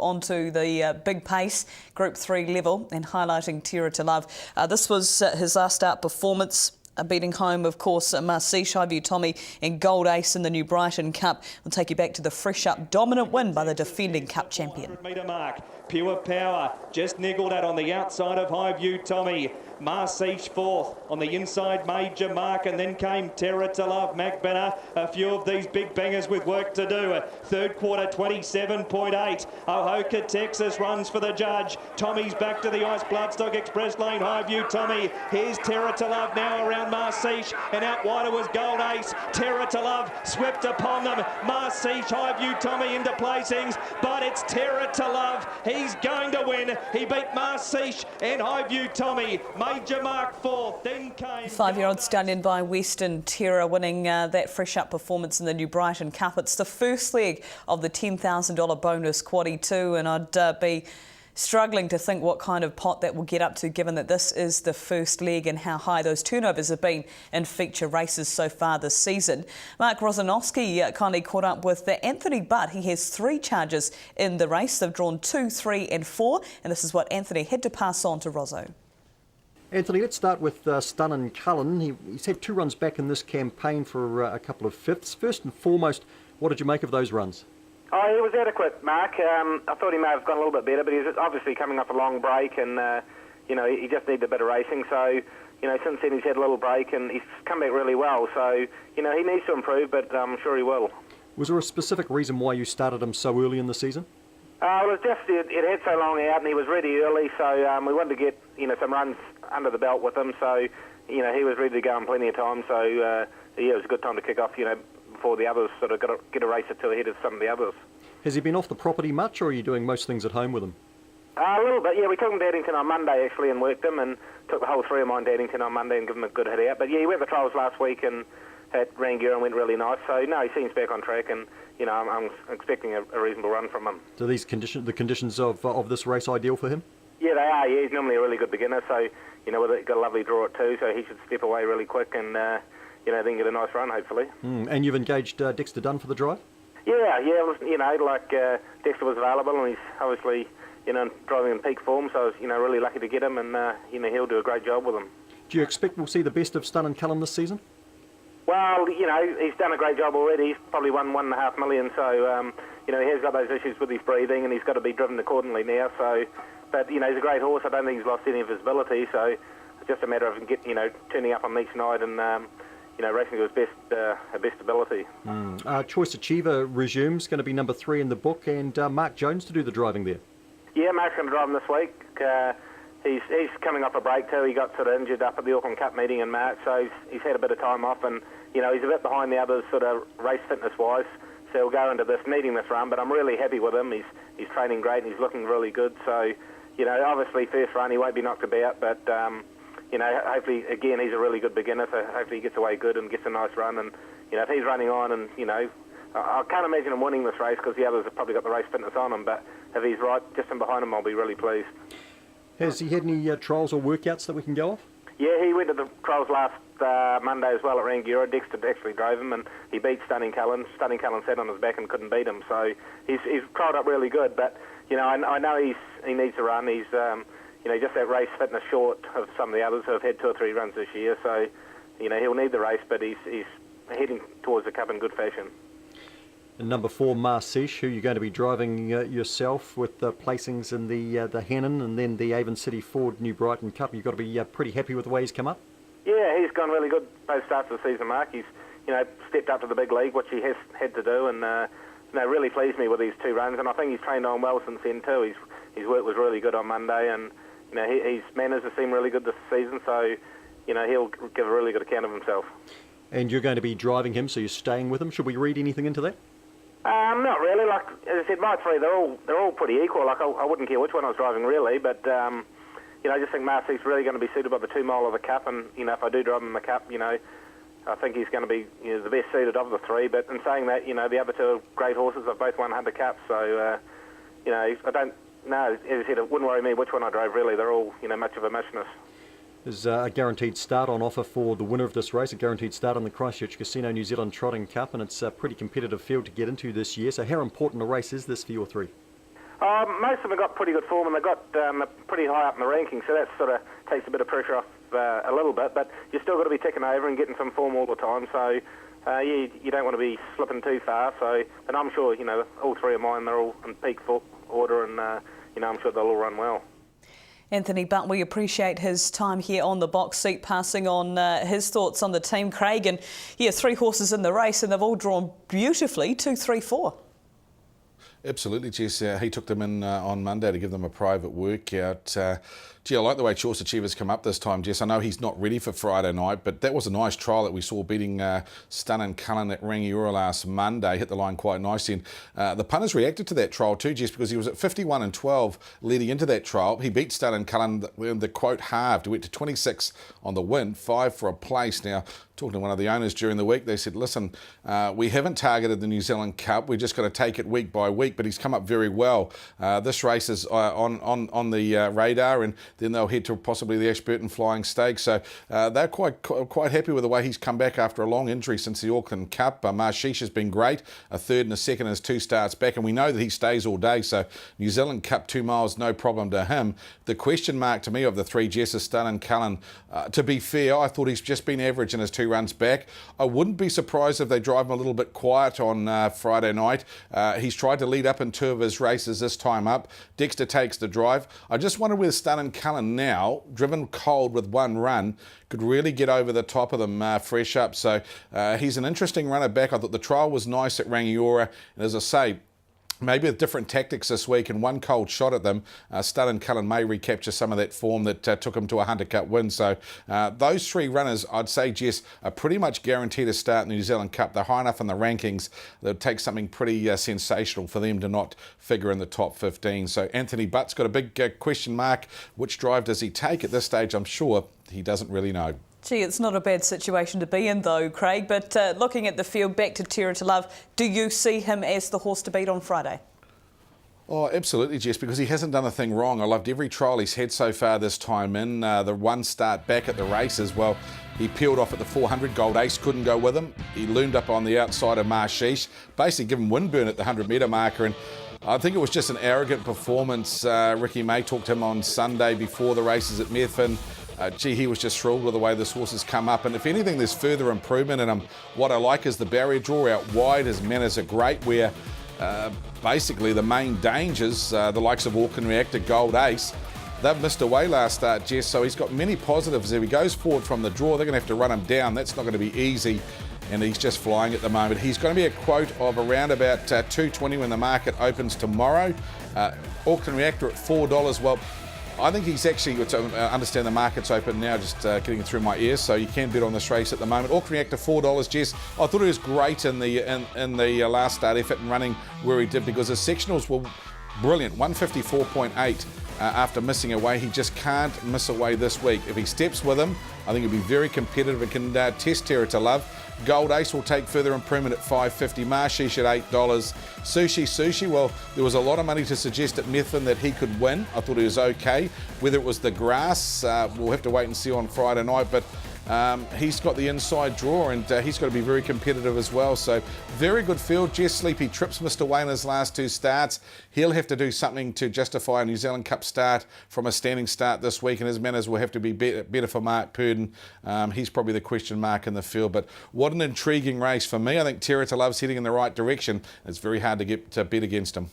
onto the big pace, Group 3 level, and highlighting Terra to Love. This was his last start performance. Beating home, of course, Marseille, High View Tommy in Gold Ace in the New Brighton Cup. We'll take you back to the fresh-up dominant win by the defending Cup champion. 100-metre mark, pure power, just niggled at on the outside of High View Tommy. Marseille fourth, on the inside Major Mark, and then came Terra to Love, Mac Banner. A few of these big bangers with work to do. Third quarter 27.8. Ohoka, Texas runs for the judge. Tommy's back to the ice, Bloodstock Express Lane, High View Tommy. Here's Terra to Love now around Marseille, and out wider was Gold Ace. Terra to Love swept upon them. Marseille, High View Tommy into placings, but it's Terra to Love. He's going to win. He beat Marseille and High View Tommy. Major Mark fourth, then came... 5-year-old stallion by Western Terra winning that fresh-up performance in the New Brighton Cup. It's the first leg of the $10,000 bonus quaddie 2, and I'd be struggling to think what kind of pot that will get up to, given that this is the first leg and how high those turnovers have been in feature races so far this season. Mark Rosanowski kindly caught up with Anthony Butt. He has 3 charges in the race. They've drawn 2, 3 and 4, and this is what Anthony had to pass on to Rozo. Anthony, let's start with Stunnin' Cullen. He's had 2 runs back in this campaign for a couple of fifths. First and foremost, what did you make of those runs? Oh, he was adequate, Mark. I thought he may have gone a little bit better, but he's obviously coming off a long break, and he just needed a bit of racing. So, since then he's had a little break, and he's come back really well. So, he needs to improve, but I'm sure he will. Was there a specific reason why you started him so early in the season? It was just it had so long out, and he was ready early, so we wanted to get some runs under the belt with him. So he was ready to go in plenty of time. So it was a good time to kick off. Before the others sort of get a race or two ahead of some of the others. Has he been off the property much, or are you doing most things at home with him? A little bit, yeah. We took him to Addington on Monday actually and worked him, and took the whole 3 of mine to Addington on Monday and give him a good hit out. But yeah, he went the trials last week and at Rangiora and went really nice. So no, he seems back on track, and I'm expecting a reasonable run from him. So these the conditions of this race ideal for him? Yeah, they are. Yeah, he's normally a really good beginner, so with it, got a lovely draw at 2, so he should step away really quick and then get a nice run hopefully. And you've engaged Dexter Dunn for the drive? Yeah, Dexter was available, and he's obviously driving in peak form, so I was really lucky to get him, and he'll do a great job with him. Do you expect we'll see the best of Stunnin' Cullen this season? Well, he's done a great job already. He's probably won $1.5 million, so he has got those issues with his breathing, and he's got to be driven accordingly now. So, but he's a great horse. I don't think he's lost any of his ability. So it's just a matter of turning up on each night and racing to his best ability. Choice Achiever resumes, going to be number 3 in the book, and Mark Jones to do the driving there. Yeah, Mark's going to drive him this week. He's coming off a break too. He got sort of injured up at the Auckland Cup meeting in March, so he's had a bit of time off, and he's a bit behind the others sort of race fitness wise. So he'll go into this needing this run, but I'm really happy with him. He's training great and he's looking really good. So obviously first run he won't be knocked about, but hopefully again he's a really good beginner. So hopefully he gets away good and gets a nice run. And if he's running on, and I can't imagine him winning this race because the others have probably got the race fitness on him. But if he's right just in behind him, I'll be really pleased. Has he had any trials or workouts that we can go off? Yeah, he went to the trials last Monday as well at Rangiora. Dexter actually drove him, and he beat Stunnin' Cullen. Stunnin' Cullen sat on his back and couldn't beat him, so he's trialled up really good. But I know he needs to run. He's just that race fitness short of some of the others who have had 2 or 3 runs this year. So he'll need the race, but he's heading towards the Cup in good fashion. And number 4, Marseille, who you're going to be driving yourself with placings in the Hannon and then the Avon City Ford New Brighton Cup. You've got to be pretty happy with the way he's come up? Yeah, he's gone really good both starts of the season, Mark. He's stepped up to the big league, which he has had to do, and really pleased me with these 2 runs. And I think he's trained on well since then too. His work was really good on Monday, and his manners have seemed really good this season. So he'll give a really good account of himself. And you're going to be driving him, so you're staying with him. Should we read anything into that? Not really. Like as I said, my 3 they're all pretty equal. Like I wouldn't care which one I was driving really, but I just think Marcy's really going to be suited by the 2 mile of the Cup, and if I do drive him in the Cup, I think he's going to be the best suited of the 3. But in saying that, the other 2 are great horses. They've both won 100 Cups, so I don't know. As I said, it wouldn't worry me which one I drove really. They're all much of a muchness. There's a guaranteed start on offer for the winner of this race, a guaranteed start on the Christchurch Casino New Zealand Trotting Cup, and it's a pretty competitive field to get into this year. So how important a race is this for your 3? Most of them have got pretty good form, and they've got pretty high up in the rankings, so that sort of takes a bit of pressure off a little bit, but you've still got to be ticking over and getting some form all the time, so you don't want to be slipping too far. So, but I'm sure, all three of mine, they're all in peak order, and, I'm sure they'll all run well. Anthony Butt, we appreciate his time here on the box seat, passing on his thoughts on the team, Craig. And yeah, 3 horses in the race, and they've all drawn beautifully, 2, 3, 4. Absolutely, Jess. He took them in on Monday to give them a private workout. I like the way Choice Achiever's come up this time, Jess. I know he's not ready for Friday night, but that was a nice trial that we saw, beating Stun and Cullen at Rangiora last Monday. Hit the line quite nicely. And the punters reacted to that trial too, Jess, because he was at 51 and 12 leading into that trial. He beat Stun and Cullen, the quote halved. He went to 26 on the win, 5 for a place. Now, talking to one of the owners during the week, they said, listen, we haven't targeted the New Zealand Cup. We're just going to take it week by week, but he's come up very well. This race is on the radar, and then they'll head to possibly the Ashburton Flying Stakes. So they're quite happy with the way he's come back after a long injury since the Auckland Cup. Marshish has been great, a third and a second in his 2 starts back, and we know that he stays all day, so New Zealand Cup 2 miles, no problem to him. The question mark to me of the 3, Jess, is Stun and Cullen. To be fair, I thought he's just been average in his 2 runs back. I wouldn't be surprised if they drive him a little bit quiet on Friday night. He's tried to lead up in 2 of his races this time up. Dexter takes the drive. I just wonder whether Stun and Cullen now, driven cold with 1 run, could really get over the top of them fresh up. So he's an interesting runner back. I thought the trial was nice at Rangiora, and as I say, maybe with different tactics this week and 1 cold shot at them, Stun and Cullen may recapture some of that form that took him to a Hunter Cup win. So those 3 runners, I'd say, Jess, are pretty much guaranteed to start in the New Zealand Cup. They're high enough in the rankings that it'd take something pretty sensational for them to not figure in the top 15. So Anthony Butt's got a big question mark. Which drive does he take at this stage? I'm sure he doesn't really know. Gee, it's not a bad situation to be in though, Craig, but looking at the field, back to Terra to Love, do you see him as the horse to beat on Friday? Oh, absolutely, Jess, because he hasn't done a thing wrong. I loved every trial he's had so far this time in. The 1 start back at the races, well, he peeled off at the 400. Gold Ace couldn't go with him. He loomed up on the outside of Marshish, basically given windburn at the 100-metre marker, and I think it was just an arrogant performance. Ricky May talked to him on Sunday before the races at Methven. He was just thrilled with the way this horse has come up, and if anything, there's further improvement in him. What I like is the barrier draw out wide. His manners are great, where basically the main dangers, the likes of Auckland Reactor, Gold Ace, they've missed away last start, Jess, so he's got many positives. If he goes forward from the draw, they're going to have to run him down. That's not going to be easy, and he's just flying at the moment. He's going to be a quote of around about 220 when the market opens tomorrow. Auckland Reactor at $4. Well, I think he's actually, I understand the market's open now, just getting it through my ears, so you can bet on this race at the moment. Auckland Reactor $4, Jess. I thought he was great in the last start effort and running where he did, because his sectionals were brilliant, 154.8 after missing away. He just can't miss away this week. If he steps with him, I think he'll be very competitive and can test Terra to Love. Gold Ace will take further improvement at $5.50. Marshish at $8. Sushi, well, there was a lot of money to suggest at Methven that he could win. I thought he was okay. Whether it was the grass, we'll have to wait and see on Friday night, but he's got the inside draw, and he's got to be very competitive as well. So very good field. Jess Sleepy Trips missed away in his last 2 starts. He'll have to do something to justify a New Zealand Cup start from a standing start this week, and his manners will have to be better for Mark Purdon. He's probably the question mark in the field, but what an intriguing race for me. I think Terra to Love's heading in the right direction. It's very hard to get to bet against him.